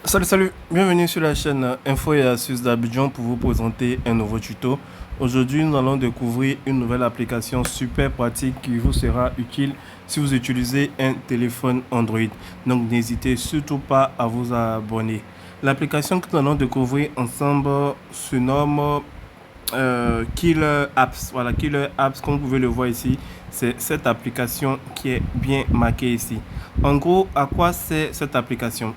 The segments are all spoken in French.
Salut, bienvenue sur la chaîne Info et Astuces d'Abidjan pour vous présenter un nouveau tuto. Aujourd'hui, nous allons découvrir une nouvelle application super pratique qui vous sera utile si vous utilisez un téléphone Android. Donc, n'hésitez surtout pas à vous abonner. L'application que nous allons découvrir ensemble se nomme Killer Apps. Voilà, Killer Apps, comme vous pouvez le voir ici, c'est cette application qui est bien marquée ici. En gros, à quoi sert cette application?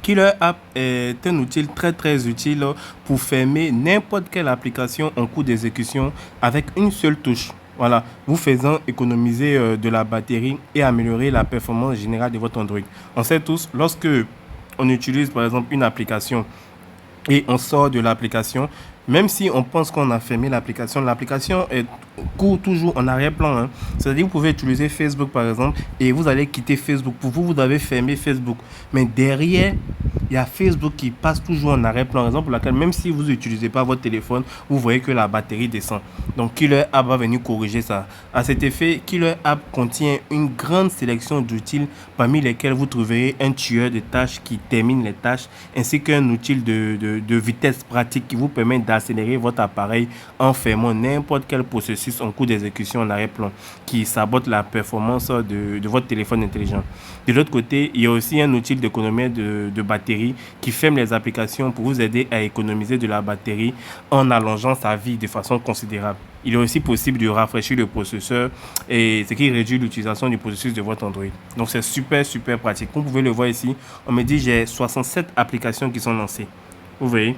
Killer App est un outil très utile pour fermer n'importe quelle application en cours d'exécution avec une seule touche. Voilà, vous faisant économiser de la batterie et améliorer la performance générale de votre Android. On sait tous, lorsque on utilise par exemple une application et on sort de l'application, même si on pense qu'on a fermé l'application, l'application court toujours en arrière-plan. Hein. C'est-à-dire, vous pouvez utiliser Facebook par exemple et vous allez quitter Facebook. Pour vous, vous avez fermé Facebook. Mais derrière, il y a Facebook qui passe toujours en arrière-plan. Raison pour laquelle, même si vous n'utilisez pas votre téléphone, vous voyez que la batterie descend. Donc, Killer App va venir corriger ça. À cet effet, Killer App contient une grande sélection d'outils parmi lesquels vous trouverez un tueur de tâches qui termine les tâches, ainsi qu'un outil de vitesse pratique qui vous permet d'accélérer votre appareil en fermant n'importe quel processus en cours d'exécution en arrière-plan qui sabote la performance de votre téléphone intelligent. De l'autre côté, il y a aussi un outil d'économie de batterie qui ferme les applications pour vous aider à économiser de la batterie en allongeant sa vie de façon considérable. Il est aussi possible de rafraîchir le processeur et ce qui réduit l'utilisation du processus de votre Android. Donc c'est super pratique. Comme vous pouvez le voir ici, on me dit j'ai 67 applications qui sont lancées. Vous voyez,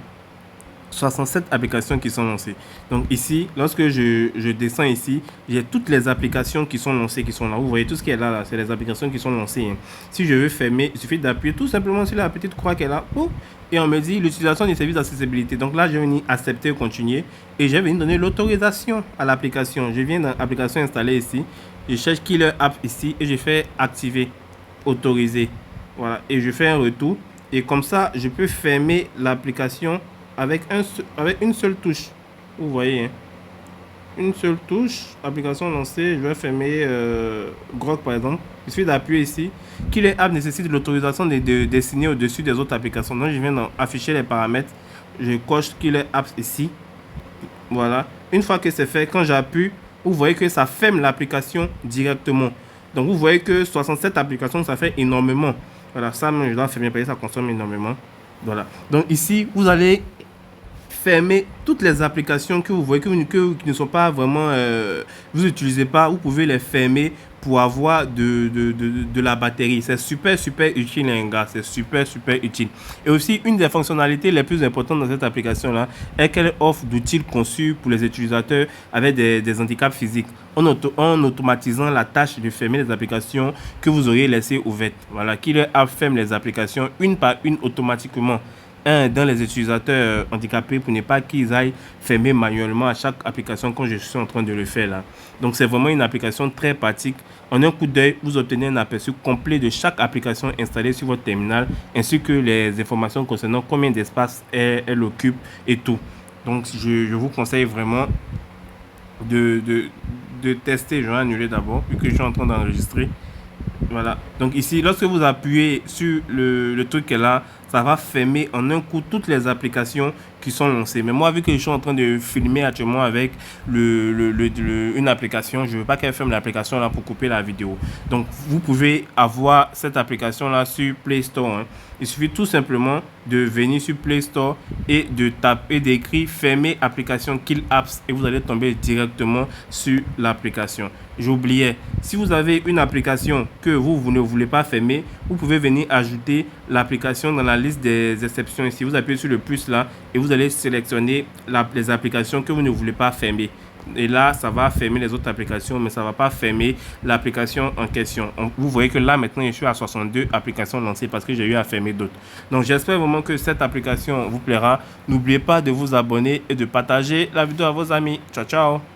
67 applications qui sont lancées. Donc ici, lorsque je descends ici, j'ai toutes les applications qui sont lancées, qui sont là. Vous voyez tout ce qui est là, c'est les applications qui sont lancées. Hein. Si je veux fermer, il suffit d'appuyer tout simplement sur la petite croix qui est là. Et on me dit l'utilisation des services d'accessibilité. Donc là, je vais venir accepter ou continuer. Et je vais venir donner l'autorisation à l'application. Je viens dans l'application installée ici. Je cherche Killer App ici et je fais activer, autoriser. Voilà. Et je fais un retour. Et comme ça, je peux fermer l'application avec une seule touche. Vous voyez, hein? Une seule touche, application lancée. Je vais fermer Grok par exemple. Il suffit d'appuyer ici. Killer App nécessite l'autorisation de dessiner au-dessus des autres applications. Donc je viens d'afficher les paramètres. Je coche Killer Apps ici. Voilà. Une fois que c'est fait, quand j'appuie, vous voyez que ça ferme l'application directement. Donc vous voyez que 67 applications, ça fait énormément. Voilà, ça, je dois fermer parce que ça consomme énormément. Voilà. Donc ici, vous allez fermer toutes les applications que vous voyez qui ne sont pas vraiment vous n'utilisez pas. Vous pouvez les fermer pour avoir de la batterie. C'est super utile, les gars. C'est super utile. Et aussi, une des fonctionnalités les plus importantes dans cette application là est qu'elle offre d'outils conçus pour les utilisateurs avec des handicaps physiques en automatisant la tâche de fermer les applications que vous auriez laissées ouvertes. Voilà, Killer App ferme les applications une par une automatiquement dans les utilisateurs handicapés pour ne pas qu'ils aillent fermer manuellement à chaque application comme je suis en train de le faire là. Donc c'est vraiment une application très pratique. En un coup d'œil, vous obtenez un aperçu complet de chaque application installée sur votre terminal ainsi que les informations concernant combien d'espace elle occupe et tout. Donc je vous conseille vraiment de tester. Je vais annuler d'abord vu que je suis en train d'enregistrer. Voilà. Donc ici, lorsque vous appuyez sur le truc qui est là, ça va fermer en un coup toutes les applications qui sont lancées. Mais moi, vu que je suis en train de filmer actuellement avec une application, je ne veux pas qu'elle ferme l'application là pour couper la vidéo. Donc, vous pouvez avoir cette application là sur Play Store. Hein. Il suffit tout simplement de venir sur Play Store et de taper, d'écrire fermer application Kill Apps et vous allez tomber directement sur l'application. J'oubliais, si vous avez une application que vous ne voulez pas fermer, vous pouvez venir ajouter l'application dans la liste des exceptions ici. Vous appuyez sur le plus là et vous allez sélectionner les applications que vous ne voulez pas fermer. Et là, ça va fermer les autres applications, mais ça ne va pas fermer l'application en question. Vous voyez que là, maintenant, je suis à 62 applications lancées parce que j'ai eu à fermer d'autres. Donc, j'espère vraiment que cette application vous plaira. N'oubliez pas de vous abonner et de partager la vidéo à vos amis. Ciao, ciao!